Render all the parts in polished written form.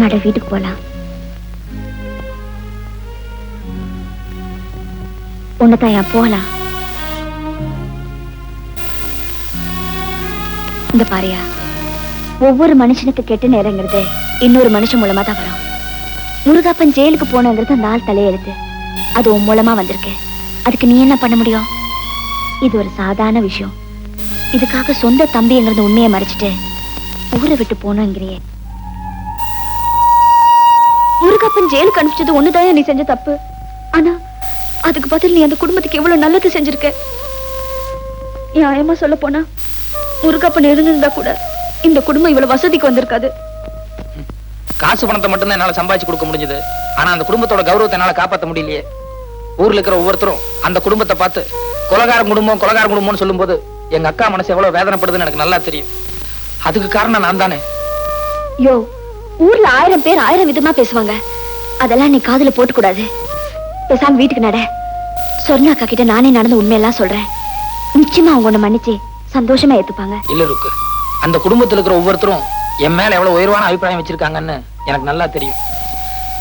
நட வீட்டுக்கு போலாம். உன்னதாயா போகலாம். இந்த பாரியா, ஒவ்வொரு மனுஷனுக்கு கெட்ட நேரங்கிறது இன்னொரு மனுஷன் மூலமா தான் வரும். முருகாப்பன் ஜெயிலுக்கு போனங்கிறது அந்த ஆள் தலையெழுத்து. அது உன் மூலமா வந்திருக்கு. அதுக்கு நீ என்ன பண்ண முடியும்? இது ஒரு சாதாரண விஷயம். இதுக்காக சொந்த தம்பிங்கிறது உண்மையை மறைச்சிட்டு ஊரை விட்டு போனோங்கிறியே. முருகாப்பன் ஜெயிலுக்கு அனுப்பிச்சது ஒண்ணுதான் நீ செஞ்ச தப்பு. ஆனா அதுக்கு பதில் நீ அந்த குடும்பத்துக்கு எவ்வளவு நல்லது செஞ்சிருக்க. நியாயமா சொல்ல போனா முருகாப்பன் இருந்திருந்தா கூட இந்த குடும்பம் இவ்வளவு வசதிக்கு வந்திருக்காது. காசு பணத்தை மட்டும்தான் என்னால சம்பாதிச்சு கொடுக்க முடிஞ்சது. ஆனா அந்த குடும்பத்தோட கௌரவத்தை என்னால காப்பாற்ற முடியலையே. ஊர்ல இருக்கிற ஒவ்வொருத்தரும் அந்த குடும்பத்தை பார்த்து கொலகார குடும்பம்னு சொல்லும் போது எங்க அக்கா மனசு எவ்வளவு வேதனைப்படுதுன்னு எனக்கு நல்லா தெரியும். அதுக்கு காரணம் நான் தானே. யோ, ஊர்ல 1000 பேர் 1000 விதமா பேசுவாங்க. அதெல்லாம் நீ காதுல போட்டு கூடாது. பேசாம வீட்டுக்கு நட. சொர்ணா அக்கா கிட்ட நானே நடந்த உண்மையெல்லாம் சொல்றேன். நிச்சயமா அவங்க உன்னை மன்னிச்சு சந்தோஷமா ஏத்துப்பாங்க. இல்ல ருக்கு, அந்த குடும்பத்துல இருக்கிற ஒவ்வொருத்தரும் என் மேல எவ்வளவு உயர்வான அபிப்பிராயம் வச்சிருக்காங்கன்னு எனக்கு நல்லா தெரியும்.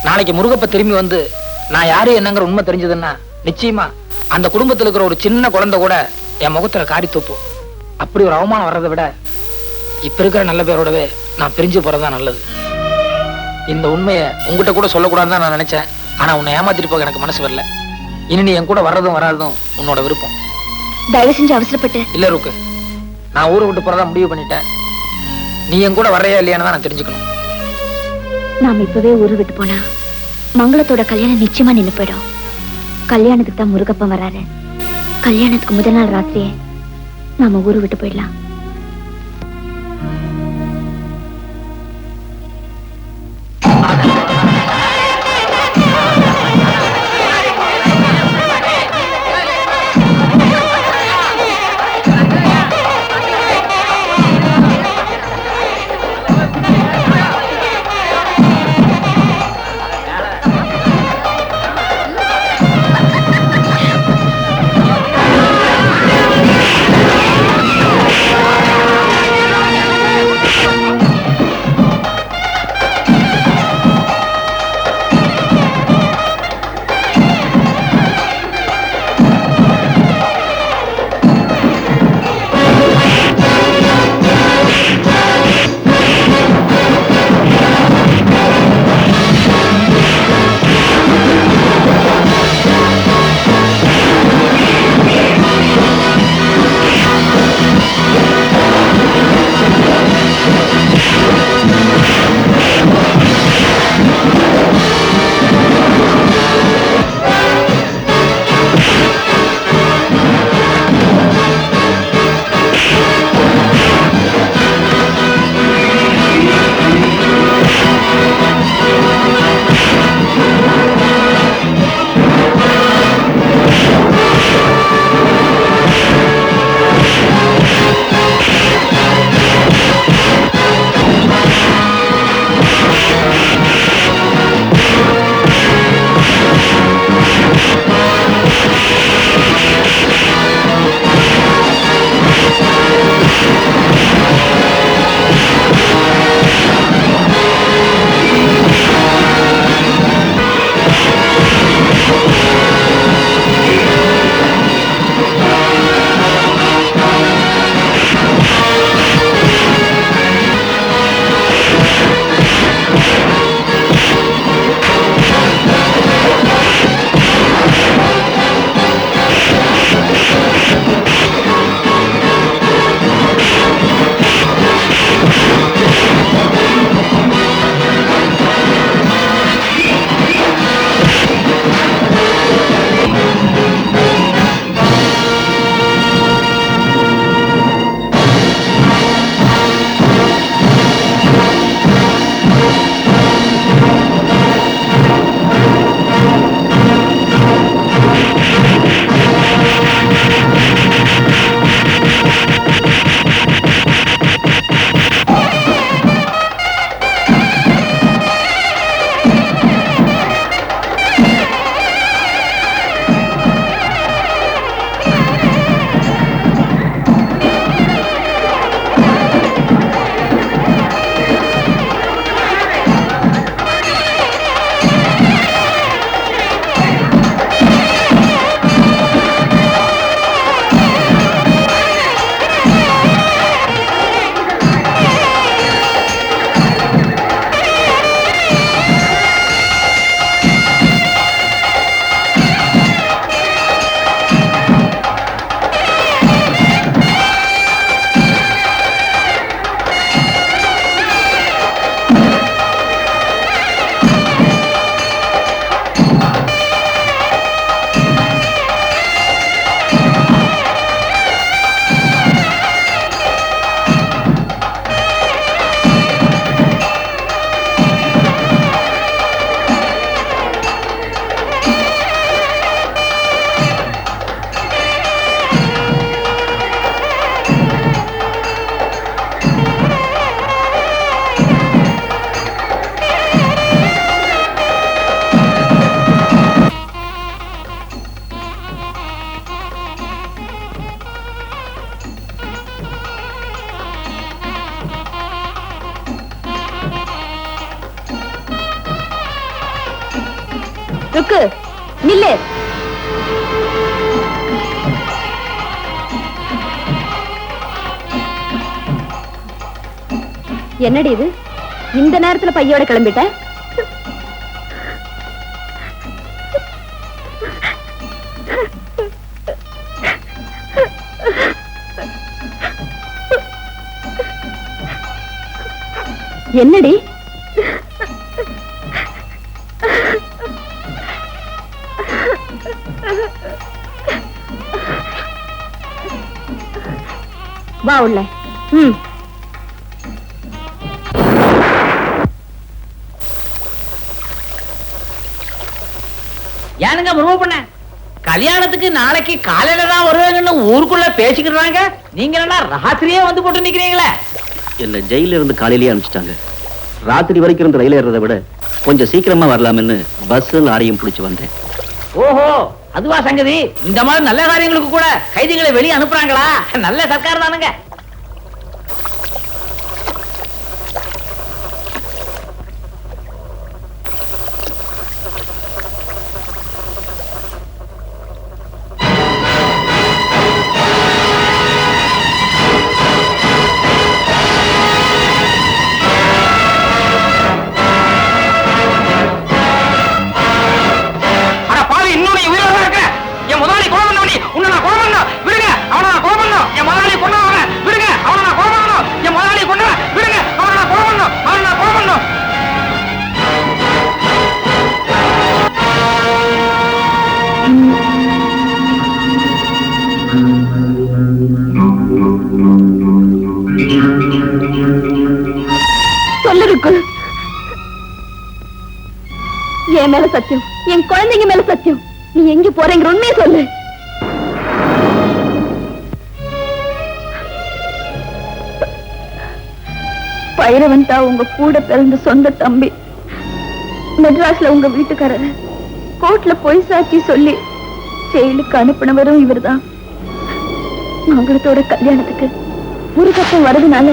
நாளைக்கு முருகப்ப திரும்பி வந்து நான் யாரு என்னங்கிற உண்மை தெரிஞ்சதுன்னா நிச்சயமா அந்த குடும்பத்துல இருக்கிற ஒரு சின்ன குழந்தை கூட என் முகத்துல காரி தூப்போம். அப்படி ஒரு அவமானம் வர்றதை விட இப்ப இருக்கிற நல்ல பேரோடவே நான் பிரிஞ்சு போறதா நல்லது. இந்த உண்மையை உங்ககிட்ட கூட சொல்லக்கூடாதுன்னு நான் நினைச்சேன். ஆனா உன்னை ஏமாத்திட்டு போக எனக்கு மனசு வரல. இனி நீ என் கூட வர்றதும் வராதும் உன்னோட விருப்பம். தயவு செஞ்சு அவசரப்பட்டு. இல்ல ருக்கு, நான் ஊரை விட்டு போறதா முடிவு பண்ணிட்டேன். நீ என் கூட வரையா இல்லையான்னு தான் நான் தெரிஞ்சுக்கணும். நாம இப்பவே ஊரு விட்டு போனா மங்களத்தோட கல்யாணம் நிச்சயமா நின்னு போயிடும். கல்யாணத்துக்கு தான் முருகப்பன் வராரு. கல்யாணத்துக்கு முதல் நாள் ராத்திரியே நாம ஊரு விட்டு போயிடலாம். ருக்கு நில்லு. என்னடி இது இந்த நேரத்துல பையோட கிளம்பிட்ட? என்னடி வா உள்ள. ஏனுங்க முருக பண்ண கல்யாணத்துக்கு நாளைக்கு காலையில தான் வருவாங்கன்னு ஊருக்குள்ள பேசிக்கிறாங்க. நீங்க என்ன ராத்திரியே வந்து போட்டு நிக்கிறீங்களே? என்ன ஜெயில இருந்து காலையிலேயே அனுப்பிச்சிட்டாங்க. ராத்திரி வரைக்கும் இருந்து ரயில் ஏறதை விட கொஞ்சம் சீக்கிரமா வரலாம்னு பஸ் லாரியும் பிடிச்சு வந்தேன். ஓஹோ, அதுவா சங்கதி. இந்த மாதிரி நல்ல காரியங்களுக்கு கூட கைதிகளை வெளியே அனுப்புறாங்களா? நல்ல சர்க்கார் தானுங்க. என் மேல சத்தியம், என் குழந்தைங்க மேல சத்தியம், நீ எங்க போறேங்கிற உண்மையை சொல்லு. பைரவன் தான் உங்க கூட பிறந்த சொந்த தம்பி. மெட்ராஸ்ல உங்க வீட்டுக்காரர் கோர்ட்ல பொய் சாட்சி சொல்லி ஜெயிலுக்கு அனுப்பினவரும் இவர்தான். மங்களத்தோட கல்யாணத்துக்கு முருகப்பன் வரதுனால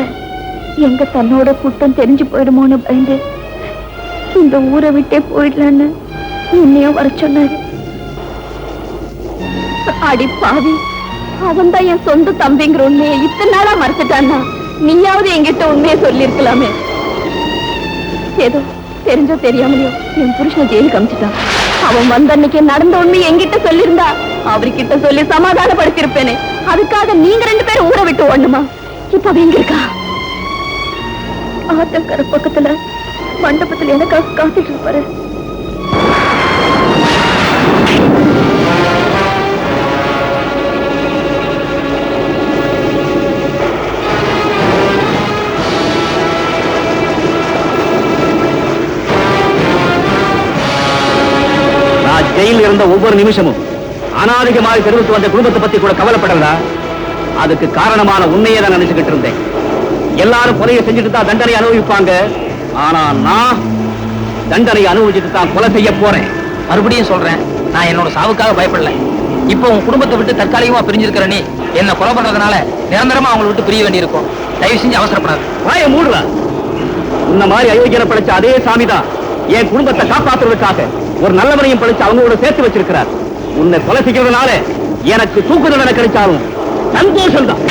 எங்க தன்னோட கூட்டம் தெரிஞ்சு போயிடுமோன்னு பயந்து இந்த ஊரை விட்டே போயிடலான்னு என்னையும் வர சொன்னாரு. அடி பாவி, அவன் தான் என் சொந்த தம்பிங்கிற உண்மையை இத்தனை நாளா மறைச்சிட்டான்னா நீயாவது என்கிட்ட உண்மையை சொல்லி இருக்கலாமே. ஏதோ தெரிஞ்சோ தெரியாமலையோ என் புருஷனை ஜெயிலுக்கு அமிச்சிட்டான். அவன் வந்த அன்னைக்கு நடந்த உண்மையை என்கிட்ட சொல்லியிருந்தா அவர்கிட்ட சொல்லி சமாதானப்படுத்திருப்பேனே. அதுக்காக நீங்க 2 பேரும் ஊரை விட்டு ஓடணுமா? இப்ப எங்க இருக்கா? ஆத்தங்கர பக்கத்துல மண்டபத்தில் எனக்காக காத்துட்டு இருப்பாரு. நான் ஜெயிலில் இருந்த ஒவ்வொரு நிமிஷமும் அனாதிகமாக தெரிவித்து வந்த குடும்பத்தை பத்தி கூட கவலைப்படல. அதுக்கு காரணமான உண்மையை தான் நினைச்சுக்கிட்டு இருந்தேன். எல்லாரும் கொலையை செஞ்சுட்டு தான் தண்டனை அனுபவிப்பாங்க. ஆனா நான் தண்டனை அனுபவிச்சுட்டு தான் கொலை செய்ய போறேன். மறுபடியும் சொல்றேன், நான் என்னோட சாவுக்காக பயப்படல. இப்போ உன் குடும்பத்தை விட்டு தற்காலிகமா பிரிஞ்சிருக்கிற நீ என்ன கொலை பண்றதுனால நிரந்தரமா அவங்களை விட்டு பிரிய வேண்டியிருக்கும். தயவு செஞ்சு அவசரப்படாது. வாய மூடுறா. உன்ன மாதிரி அயோக்கியனை படைச்ச அதே சாமிதான் என் குடும்பத்தை காப்பாற்றுவதற்காக ஒரு நல்லவனையும் படைச்சு அவங்களோட சேர்த்து வச்சிருக்கிறார். உன்னை கொலை செய்கிறதுனால எனக்கு தூக்கு தண்டனை கிடைச்சாலும் சந்தோஷம் தான்.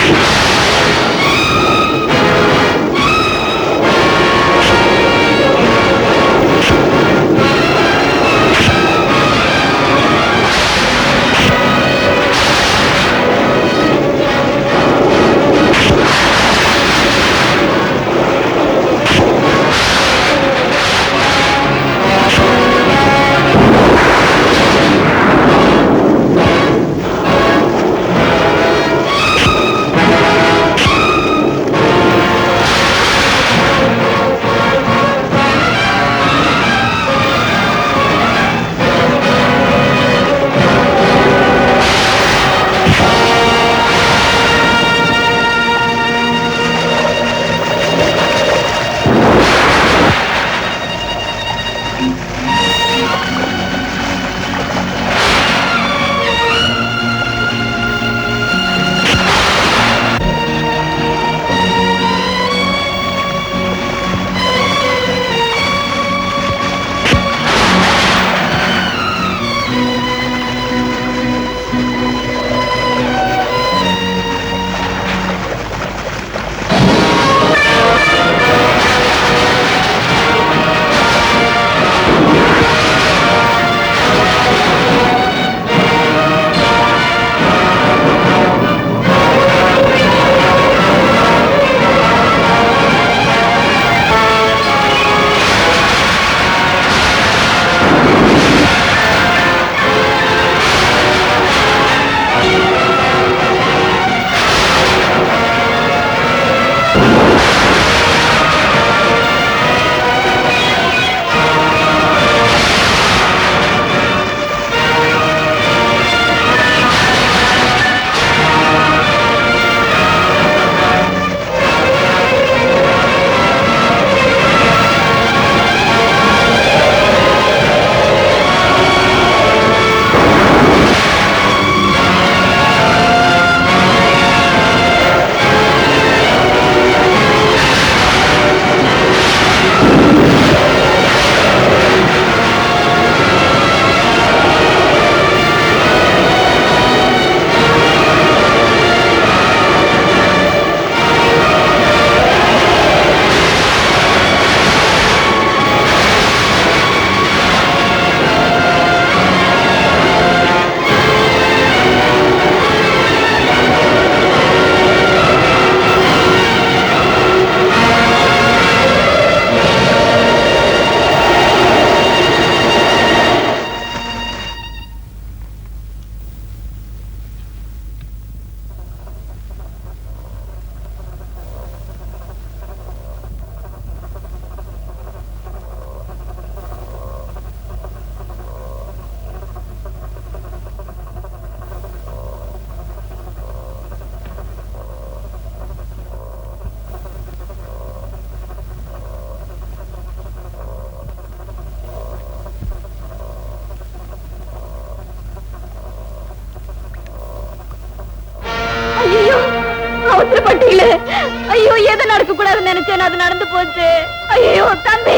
ஐயோ எது நடக்க கூடாதுன்னு நினைச்சேன், அது நடந்து போச்சு. ஐயோ தம்பி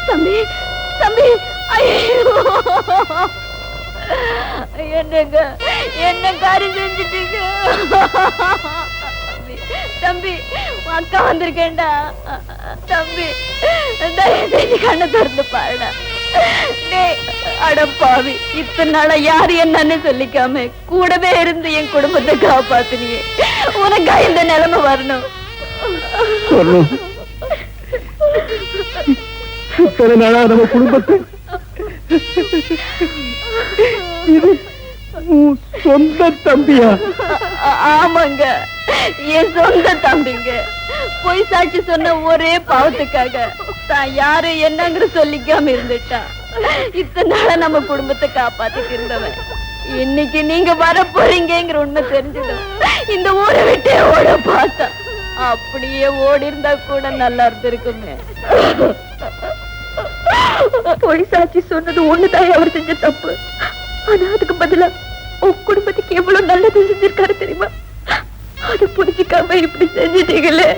தம்பி தம்பி, ஐயோ என்னங்க என்ன காரியம் செஞ்சுட்டீங்க? தம்பி உன் அக்கா வந்திருக்கேன்டா. தம்பி தயவு செஞ்சு கண்ணை திறந்து பாருடா. அடப்பாவி, இத்தனை நாளா யாரு என்னன்னு சொல்லிக்காம கூடவே இருந்து என் குடும்பத்தை காப்பாத்தினியே, உனக்கா இந்த நிலைமை வரணும்? இத்தனை நாளா நம்ம குடும்பத்தை இது சொந்த தம்பியா? ஆமாங்க, என் சொந்த தம்பிங்க. பொய் சாட்சி சொன்ன ஒரே பாவத்துக்காக தான் யாரு என்னங்கிற சொல்லிக்காம இருந்துட்டா. இத்தனை நாளா நம்ம குடும்பத்தை காப்பாத்திட்டு இருந்தவன் இன்னைக்கு நீங்க வர போறீங்கிற உண்மை தெரிஞ்சதும் இந்த ஊரை விட்டே ஓட பார்த்தா. அப்படியே ஓடி இருந்தா கூட நல்லா இருந்திருக்குமே. பொய் சாட்சி சொன்னது ஒண்ணுதான் அவர் செஞ்ச தப்பு. ஆனா அதுக்கு பதிலா உன் குடும்பத்துக்கு எவ்வளவு நல்லது செஞ்சிருக்காரு தெரியுமா? அது புரிஞ்சுக்காம இப்படி செஞ்சிட்டீங்களே.